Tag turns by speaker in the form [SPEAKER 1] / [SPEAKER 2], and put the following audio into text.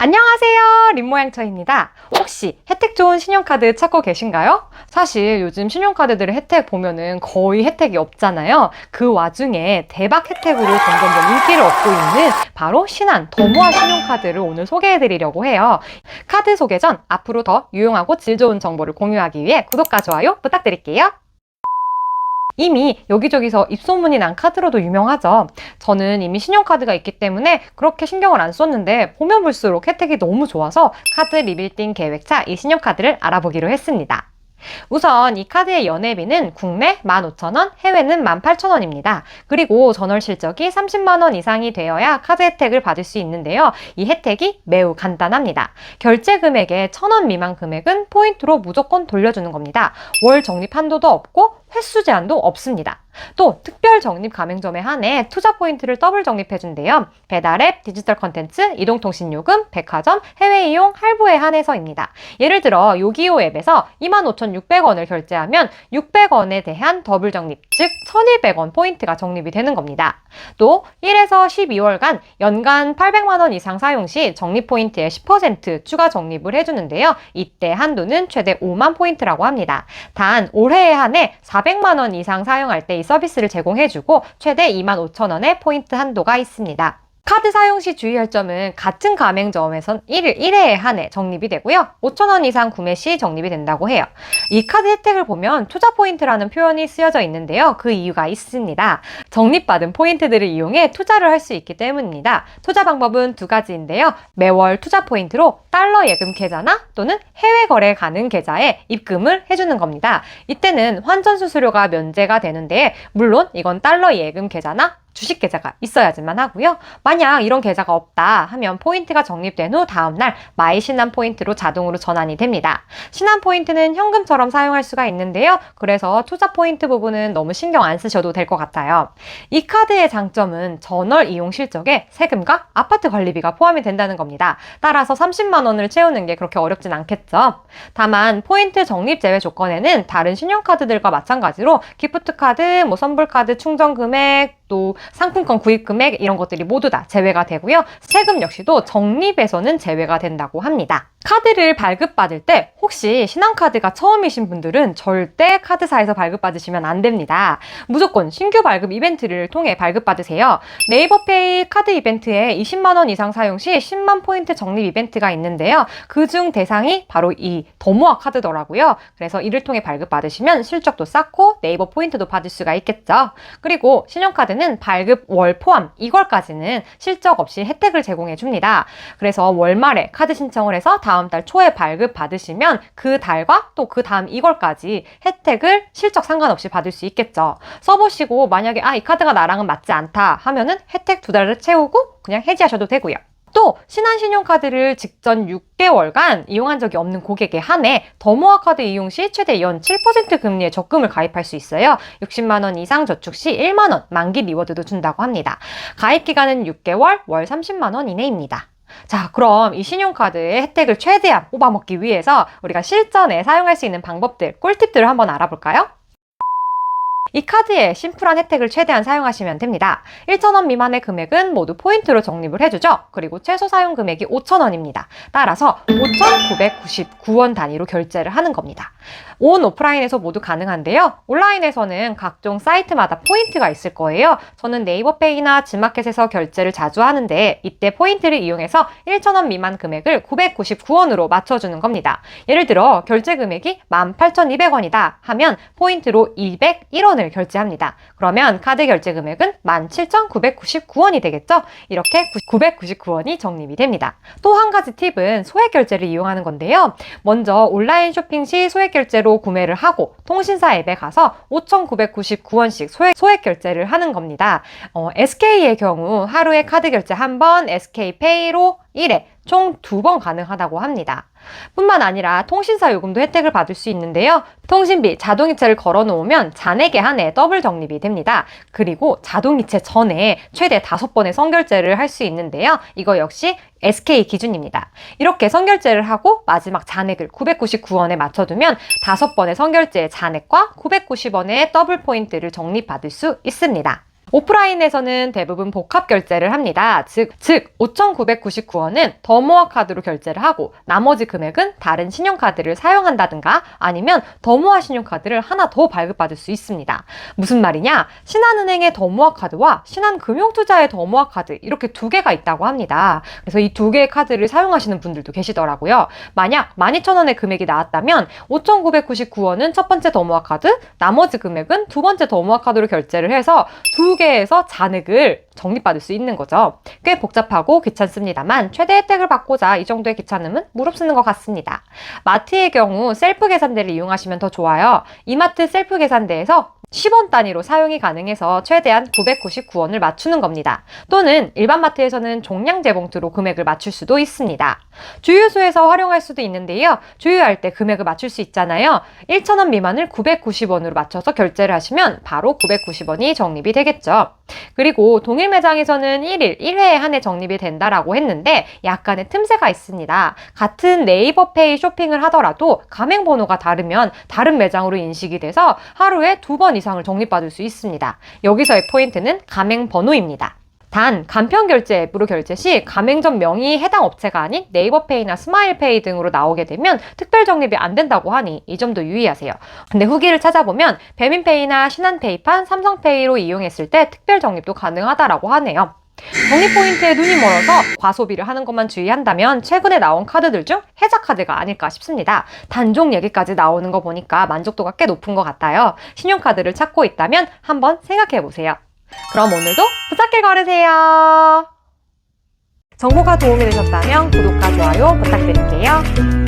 [SPEAKER 1] 안녕하세요, 림모양처입니다. 혹시 혜택 좋은 신용카드 찾고 계신가요? 사실 요즘 신용카드들의 혜택 보면은 거의 혜택이 없잖아요. 그 와중에 대박 혜택으로 점점 인기를 얻고 있는 바로 신한 더모아 신용카드를 오늘 소개해드리려고 해요. 카드 소개 전 앞으로 더 유용하고 질 좋은 정보를 공유하기 위해 구독과 좋아요 부탁드릴게요. 이미 여기저기서 입소문이 난 카드로도 유명하죠. 저는 이미 신용카드가 있기 때문에 그렇게 신경을 안 썼는데 보면 볼수록 혜택이 너무 좋아서 카드 리빌딩 계획차 이 신용카드를 알아보기로 했습니다. 우선 이 카드의 연회비는 국내 15,000원, 해외는 18,000원입니다. 그리고 전월 실적이 30만원 이상이 되어야 카드 혜택을 받을 수 있는데요. 이 혜택이 매우 간단합니다. 결제 금액의 1,000원 미만 금액은 포인트로 무조건 돌려주는 겁니다. 월 적립 한도도 없고 횟수 제한도 없습니다. 또 특별 적립 가맹점에 한해 투자 포인트를 더블 적립해준대요. 배달앱, 디지털 컨텐츠, 이동통신요금, 백화점, 해외 이용, 할부에 한해서입니다. 예를 들어 요기요 앱에서 25,600원을 결제하면 600원에 대한 더블 적립, 즉 1,200원 포인트가 적립이 되는 겁니다. 또 1에서 12월간 연간 800만원 이상 사용 시 적립 포인트의 10% 추가 적립을 해주는데요. 이때 한도는 최대 5만 포인트라고 합니다. 단 올해에 한해 400만원 이상 사용할 때 이 서비스를 제공해주고 최대 25,000원의 포인트 한도가 있습니다. 카드 사용 시 주의할 점은 같은 가맹점에선 1회에 한해 적립이 되고요. 5,000원 이상 구매 시 적립이 된다고 해요. 이 카드 혜택을 보면 투자 포인트라는 표현이 쓰여져 있는데요. 그 이유가 있습니다. 적립받은 포인트들을 이용해 투자를 할 수 있기 때문입니다. 투자 방법은 두 가지인데요. 매월 투자 포인트로 달러 예금 계좌나 또는 해외 거래 가능 계좌에 입금을 해주는 겁니다. 이때는 환전 수수료가 면제가 되는데 물론 이건 달러 예금 계좌나 주식 계좌가 있어야지만 하고요. 만약 이런 계좌가 없다 하면 포인트가 적립된 후 다음날 마이 신한 포인트로 자동으로 전환이 됩니다. 신한 포인트는 현금처럼 사용할 수가 있는데요. 그래서 투자 포인트 부분은 너무 신경 안 쓰셔도 될 것 같아요. 이 카드의 장점은 전월 이용 실적에 세금과 아파트 관리비가 포함이 된다는 겁니다. 따라서 30만 원을 채우는 게 그렇게 어렵진 않겠죠. 다만 포인트 적립 제외 조건에는 다른 신용카드들과 마찬가지로 기프트카드, 선불카드 충전 금액, 또 상품권 구입 금액 이런 것들이 모두 다 제외가 되고요. 세금 역시도 적립에서는 제외가 된다고 합니다. 카드를 발급받을 때 혹시 신한카드가 처음이신 분들은 절대 카드사에서 발급받으시면 안 됩니다. 무조건 신규 발급 이벤트를 통해 발급받으세요. 네이버페이 카드 이벤트에 20만 원 이상 사용 시 10만 포인트 적립 이벤트가 있는데요. 그중 대상이 바로 이 더모아 카드더라고요. 그래서 이를 통해 발급받으시면 실적도 쌓고 네이버 포인트도 받을 수가 있겠죠. 그리고 신용카드는 발급 월 포함 2월까지는 실적 없이 혜택을 제공해 줍니다. 그래서 월말에 카드 신청을 해서 다음 달 초에 발급 받으시면 그 달과 또 그 다음 2월까지 혜택을 실적 상관없이 받을 수 있겠죠. 써보시고 만약에 이 카드가 나랑은 맞지 않다 하면은 혜택 2달을 채우고 그냥 해지하셔도 되고요. 또 신한신용카드를 직전 6개월간 이용한 적이 없는 고객에 한해 더모아 카드 이용 시 최대 연 7% 금리의 적금을 가입할 수 있어요. 60만 원 이상 저축 시 1만 원 만기 리워드도 준다고 합니다. 가입 기간은 6개월, 월 30만 원 이내입니다. 자, 그럼 이 신용카드의 혜택을 최대한 뽑아먹기 위해서 우리가 실전에 사용할 수 있는 방법들, 꿀팁들을 한번 알아볼까요? 이 카드의 심플한 혜택을 최대한 사용하시면 됩니다. 1,000원 미만의 금액은 모두 포인트로 적립을 해주죠. 그리고 최소 사용 금액이 5,000원입니다. 따라서 5,999원 단위로 결제를 하는 겁니다. 온 오프라인에서 모두 가능한데요. 온라인에서는 각종 사이트마다 포인트가 있을 거예요. 저는 네이버페이나 지마켓에서 결제를 자주 하는데 이때 포인트를 이용해서 1,000원 미만 금액을 999원으로 맞춰주는 겁니다. 예를 들어 결제 금액이 18,200원이다 하면 포인트로 201원을 결제합니다. 그러면 카드 결제 금액은 17,999원이 되겠죠? 이렇게 999원이 적립이 됩니다. 또 한 가지 팁은 소액 결제를 이용하는 건데요. 먼저 온라인 쇼핑 시 소액 결제로 구매를 하고 통신사 앱에 가서 5,999원씩 소액 결제를 하는 겁니다. SK의 경우 하루에 카드 결제 1번, SK페이로 1회 총 2번 가능하다고 합니다. 뿐만 아니라 통신사 요금도 혜택을 받을 수 있는데요. 통신비 자동이체를 걸어놓으면 잔액에 한해 더블 적립이 됩니다. 그리고 자동이체 전에 최대 5번의 선결제를 할 수 있는데요. 이거 역시 SK 기준입니다. 이렇게 선결제를 하고 마지막 잔액을 999원에 맞춰두면 5번의 선결제의 잔액과 990원의 더블 포인트를 적립받을 수 있습니다. 오프라인에서는 대부분 복합 결제를 합니다. 즉 5,999원은 더모아 카드로 결제를 하고 나머지 금액은 다른 신용카드를 사용한다든가 아니면 더모아 신용카드를 하나 더 발급받을 수 있습니다. 무슨 말이냐? 신한은행의 더모아 카드와 신한금융투자의 더모아 카드 이렇게 두 개가 있다고 합니다. 그래서 이 두 개의 카드를 사용하시는 분들도 계시더라고요. 만약 12,000원의 금액이 나왔다면 5,999원은 첫 번째 더모아 카드, 나머지 금액은 두 번째 더모아 카드로 결제를 해서 두 개에서 잔액을 적립받을 수 있는 거죠. 꽤 복잡하고 귀찮습니다만 최대 혜택을 받고자 이 정도의 귀찮음은 무릅쓰는 것 같습니다. 마트의 경우 셀프 계산대를 이용하시면 더 좋아요. 이마트 셀프 계산대에서 10원 단위로 사용이 가능해서 최대한 999원을 맞추는 겁니다. 또는 일반 마트에서는 종량제 봉투로 금액을 맞출 수도 있습니다. 주유소에서 활용할 수도 있는데요. 주유할 때 금액을 맞출 수 있잖아요. 1,000원 미만을 990원으로 맞춰서 결제를 하시면 바로 990원이 적립이 되겠죠. 그리고 동일 매장에서는 1일 1회에 한해 적립이 된다라고 했는데 약간의 틈새가 있습니다. 같은 네이버페이 쇼핑을 하더라도 가맹번호가 다르면 다른 매장으로 인식이 돼서 하루에 2번 이상을 적립받을 수 있습니다. 여기서의 포인트는 가맹번호입니다. 단, 간편결제 앱으로 결제 시 가맹점 명의 해당 업체가 아닌 네이버페이나 스마일페이 등으로 나오게 되면 특별 적립이 안 된다고 하니 이 점도 유의하세요. 근데 후기를 찾아보면 배민페이나 신한페이판, 삼성페이로 이용했을 때 특별 적립도 가능하다라고 하네요. 적립 포인트에 눈이 멀어서 과소비를 하는 것만 주의한다면 최근에 나온 카드들 중 혜자카드가 아닐까 싶습니다. 단종 얘기까지 나오는 거 보니까 만족도가 꽤 높은 것 같아요. 신용카드를 찾고 있다면 한번 생각해보세요. 그럼 오늘도 부잣길 걸으세요. 정보가 도움이 되셨다면 구독과 좋아요 부탁드릴게요.